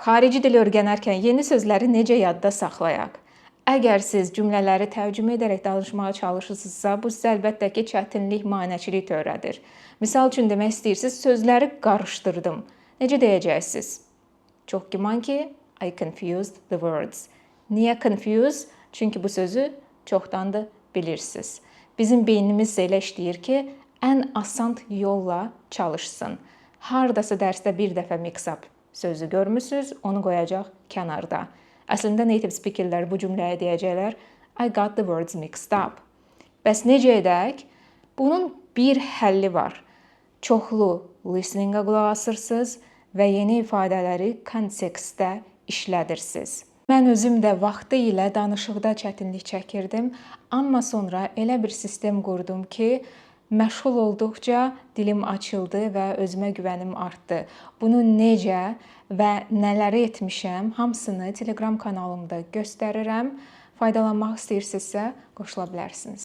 Xarici dil öyrənərkən yeni sözləri necə yadda saxlayaq? Əgər siz cümlələri tərcümə edərək danışmağa çalışırsınızsa, bu sizə əlbəttə ki, çətinlik, maneəçilik törədir. Misal üçün demək istəyirsiniz, sözləri qarışdırdım. Necə deyəcəksiniz? Çox güman ki, I confused the words. Niyə confuse? Çünki bu sözü çoxdandır bilirsiniz. Bizim beynimiz elə işləyir ki, ən asan yolla çalışsın. Hardasa dərsdə bir dəfə mix-up sözü görmüsünüz, onu qoyacaq kənarda. Əslində native speakerlər bu cümləyə deyəcəklər I got the words mixed up. Bəs necə edək? Bunun bir həlli var. Çoxlu listening-ə qulaq asırsınız və yeni ifadələri kontekstdə işlədirsiniz. Mən özüm də vaxtı ilə danışıqda çətinlik çəkirdim, amma sonra elə bir sistem qurdum ki, məşğul olduqca dilim açıldı və özümə güvənim artdı. Bunu necə və nələri etmişəm, hamısını Telegram kanalımda göstərirəm. Faydalanmaq istəyirsinizsə, qoşula bilərsiniz.